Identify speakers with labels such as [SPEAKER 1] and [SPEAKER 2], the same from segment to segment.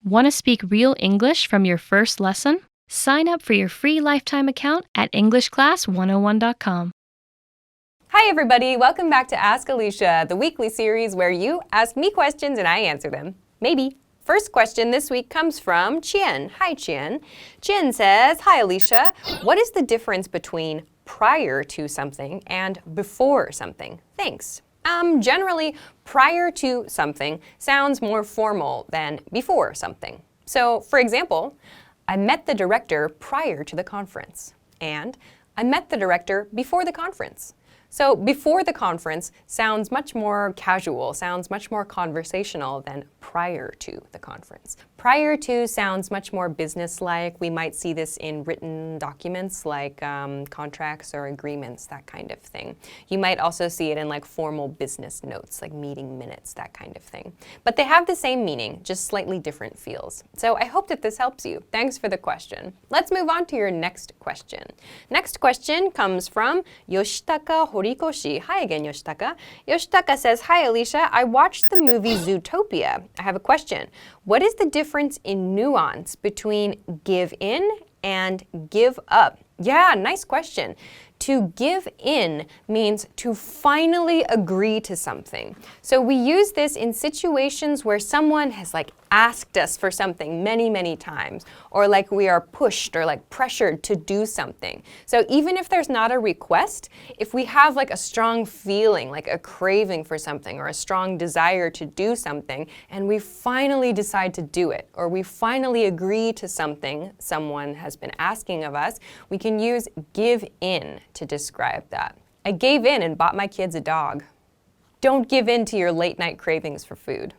[SPEAKER 1] Want to speak real English from your first lesson? Sign up for your free lifetime account at EnglishClass101.com.
[SPEAKER 2] Hi everybody, welcome back to Ask Alisha, the weekly series where you ask me questions and I answer them. Maybe. First question this week comes from Chien. Hi Chien. Chien says, hi Alisha, what is the difference between prior to something and before something? Thanks. Generally, prior to something sounds more formal than before something. So, for example, I met the director prior to the conference, and I met the director before the conference. So before the conference sounds much more casual, sounds much more conversational than prior to the conference. Prior to sounds much more business-like. We might see this in written documents like contracts or agreements, that kind of thing. You might also see it in like formal business notes, like meeting minutes, that kind of thing. But they have the same meaning, just slightly different feels. So I hope that this helps you. Thanks for the question. Let's move on to your next question. Next question comes from Yoshitaka Horikoshi. Hi again, Yoshitaka. Yoshitaka says, hi Alisha, I watched the movie Zootopia. I have a question. What is the difference in nuance between give in and give up? Yeah, nice question. To give in means to finally agree to something. So we use this in situations where someone has asked us for something many, many times, or we are pushed or pressured to do something. So even if there's not a request, if we have a strong feeling, a craving for something or a strong desire to do something, and we finally decide to do it, or we finally agree to something someone has been asking of us, we can use give in to describe that. I gave in and bought my kids a dog. Don't give in to your late night cravings for food.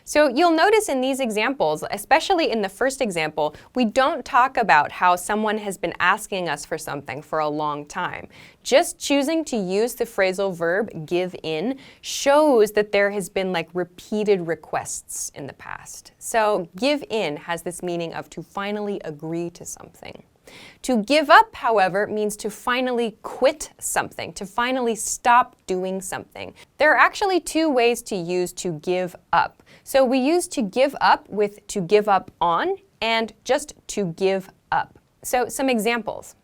[SPEAKER 2] So you'll notice in these examples, especially in the first example, we don't talk about how someone has been asking us for something for a long time. Just choosing to use the phrasal verb give in shows that there has been repeated requests in the past. So give in has this meaning of to finally agree to something. To give up, however, means to finally quit something, to finally stop doing something. There are actually two ways to use to give up. So we use to give up with to give up on and just to give up. So some examples.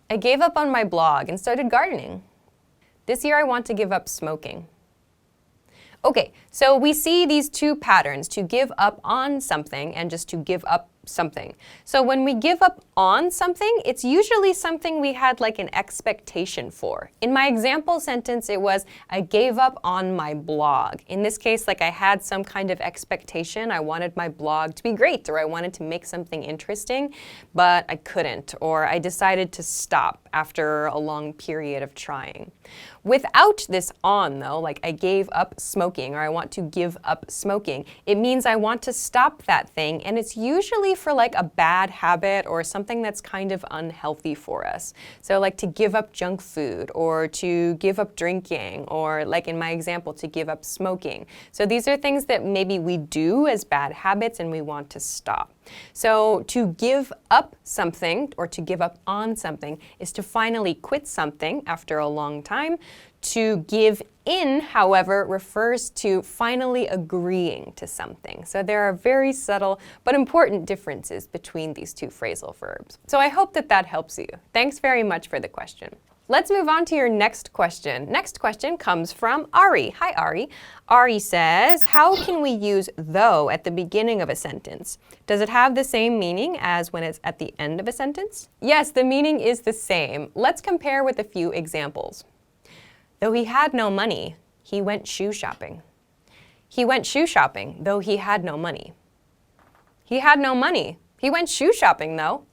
[SPEAKER 2] I gave up on my blog and started gardening. This year I want to give up smoking. Okay, so we see these two patterns, to give up on something and just to give up something. So when we give up on something, it's usually something we had an expectation for. In my example sentence, it was, I gave up on my blog. In this case, I had some kind of expectation. I wanted my blog to be great, or I wanted to make something interesting, but I couldn't, or I decided to stop after a long period of trying. Without this on, though, I gave up smoking, or I want to give up smoking, it means I want to stop that thing, and it's usually for a bad habit or something that's kind of unhealthy for us. So to give up junk food, or to give up drinking, or in my example, to give up smoking. So these are things that maybe we do as bad habits and we want to stop. So to give up something or to give up on something is to finally quit something after a long time. To give in, however, refers to finally agreeing to something. So there are very subtle but important differences between these two phrasal verbs. So I hope that that helps you. Thanks very much for the question. Let's move on to your next question. Next question comes from Ari. Hi, Ari. Ari says, how can we use though at the beginning of a sentence? Does it have the same meaning as when it's at the end of a sentence? Yes, the meaning is the same. Let's compare with a few examples. Though he had no money, he went shoe shopping. He went shoe shopping, though he had no money. He had no money. He went shoe shopping, though.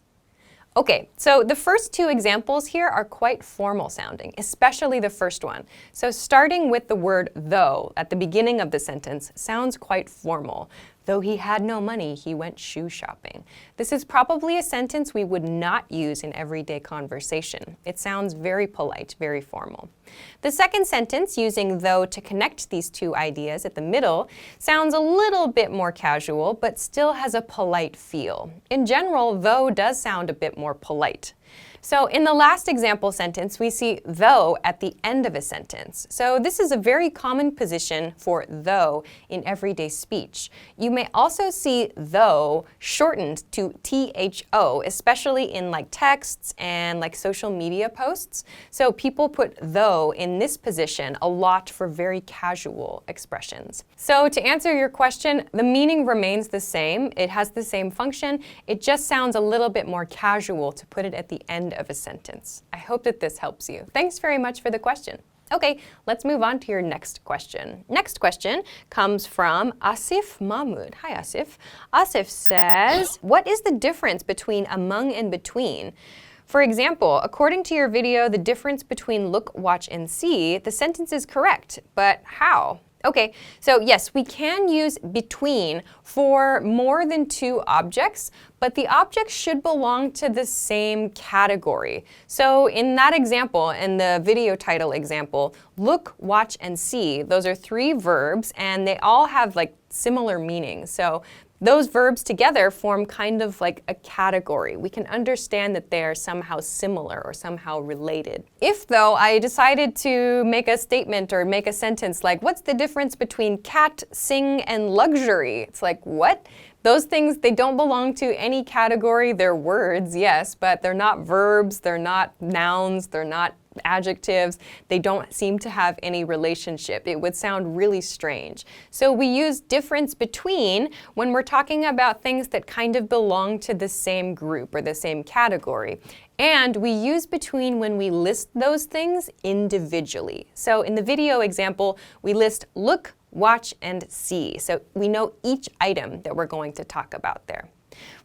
[SPEAKER 2] Okay, so the first two examples here are quite formal sounding, especially the first one. So starting with the word though at the beginning of the sentence sounds quite formal. Though he had no money, he went shoe shopping. This is probably a sentence we would not use in everyday conversation. It sounds very polite, very formal. The second sentence, using though to connect these two ideas at the middle, sounds a little bit more casual, but still has a polite feel. In general, though does sound a bit more polite. So in the last example sentence, we see though at the end of a sentence. So this is a very common position for though in everyday speech. You may also see though shortened to THO, especially in like texts and like social media posts. So people put though in this position a lot for very casual expressions. So to answer your question, the meaning remains the same. It has the same function. It just sounds a little bit more casual to put it at the end of a sentence. I hope that this helps you. Thanks very much for the question. Okay, let's move on to your next question. Next question comes from Asif Mahmood. Hi, Asif. Asif says, what is the difference between among and between? For example, according to your video, the difference between look, watch, and see, the sentence is correct, but how? Okay, so yes, we can use between for more than two objects, but the objects should belong to the same category. So in that example, in the video title example, look, watch, and see, those are three verbs, and they all have like similar meanings. So those verbs together form kind of like a category. We can understand that they are somehow similar or somehow related. If, though, I decided to make a statement or make a sentence like, what's the difference between cat, sing, and luxury? It's like, what? Those things, they don't belong to any category. They're words, yes, but they're not verbs, they're not nouns, they're not adjectives. They don't seem to have any relationship. It would sound really strange. So we use difference between when we're talking about things that kind of belong to the same group or the same category. And we use between when we list those things individually. So in the video example, we list look, watch, and see. So we know each item that we're going to talk about there.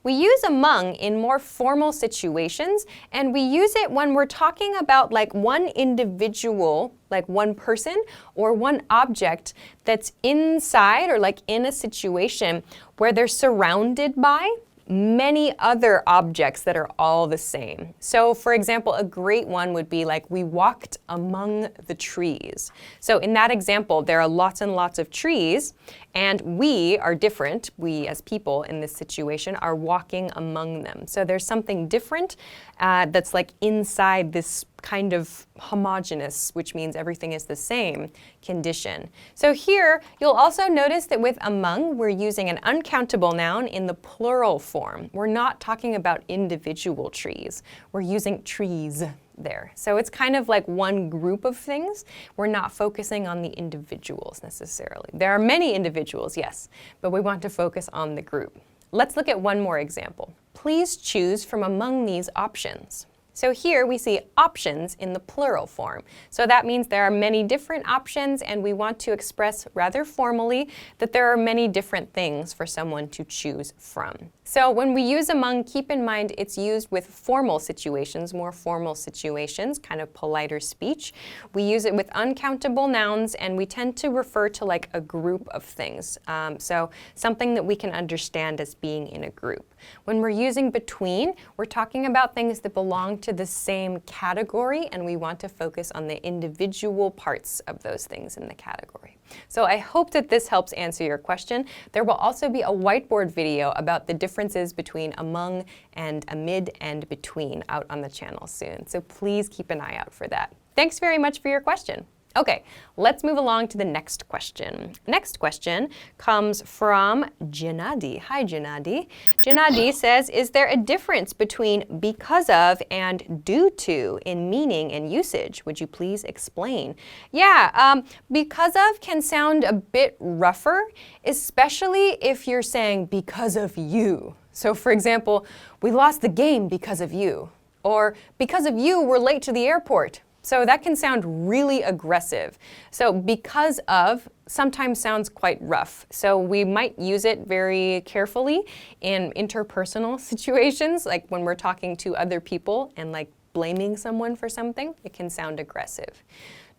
[SPEAKER 2] We use among in more formal situations, and we use it when we're talking about like one individual, like one person or one object that's inside or like in a situation where they're surrounded by many other objects that are all the same. So for example, a great one would be like, we walked among the trees. So in that example, there are lots and lots of trees, and we are different. We as people in this situation are walking among them. So there's something different that's like inside this kind of homogeneous, which means everything is the same, condition. So here, you'll also notice that with among, we're using an uncountable noun in the plural form. We're not talking about individual trees. We're using trees there. So it's kind of like one group of things. We're not focusing on the individuals necessarily. There are many individuals, yes, but we want to focus on the group. Let's look at one more example. Please choose from among these options. So here we see options in the plural form. So that means there are many different options, and we want to express rather formally that there are many different things for someone to choose from. So when we use among, keep in mind it's used with formal situations, more formal situations, kind of politer speech. We use it with uncountable nouns, and we tend to refer to like a group of things. So something that we can understand as being in a group. When we're using between, we're talking about things that belong to the same category, and we want to focus on the individual parts of those things in the category. So I hope that this helps answer your question. There will also be a whiteboard video about the differences between among and amid and between out on the channel soon. So please keep an eye out for that. Thanks very much for your question. Okay, let's move along to the next question. Next question comes from Janadi. Hi, Janadi. Janadi says, is there a difference between because of and due to in meaning and usage? Would you please explain? Yeah, because of can sound a bit rougher, especially if you're saying because of you. So for example, we lost the game because of you. Or because of you, we're late to the airport. So that can sound really aggressive. So because of sometimes sounds quite rough. So we might use it very carefully in interpersonal situations, like when we're talking to other people and like blaming someone for something, it can sound aggressive.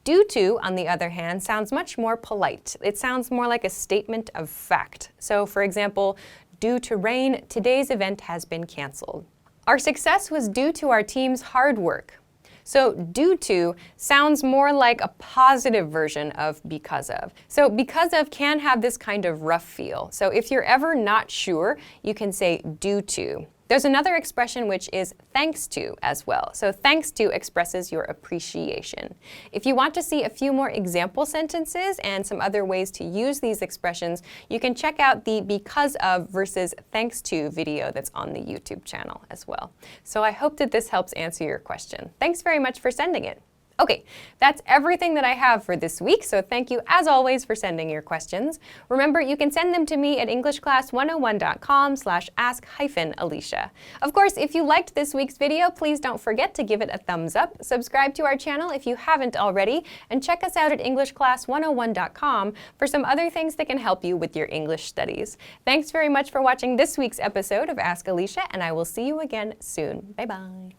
[SPEAKER 2] Due to, on the other hand, sounds much more polite. It sounds more like a statement of fact. So for example, due to rain, today's event has been canceled. Our success was due to our team's hard work. So due to sounds more like a positive version of because of. So because of can have this kind of rough feel. So if you're ever not sure, you can say due to. There's another expression which is thanks to as well. So thanks to expresses your appreciation. If you want to see a few more example sentences and some other ways to use these expressions, you can check out the because of versus thanks to video that's on the YouTube channel as well. So I hope that this helps answer your question. Thanks very much for sending it. Okay, that's everything that I have for this week, so thank you as always for sending your questions. Remember, you can send them to me at englishclass101.com/ask-Alisha. Of course, if you liked this week's video, please don't forget to give it a thumbs up, subscribe to our channel if you haven't already, and check us out at englishclass101.com for some other things that can help you with your English studies. Thanks very much for watching this week's episode of Ask Alisha, and I will see you again soon. Bye-bye.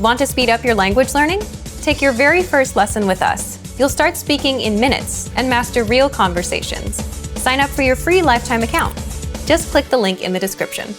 [SPEAKER 2] Want to speed up your language learning? Take your very first lesson with us. You'll start speaking in minutes and master real conversations. Sign up for your free lifetime account. Just click the link in the description.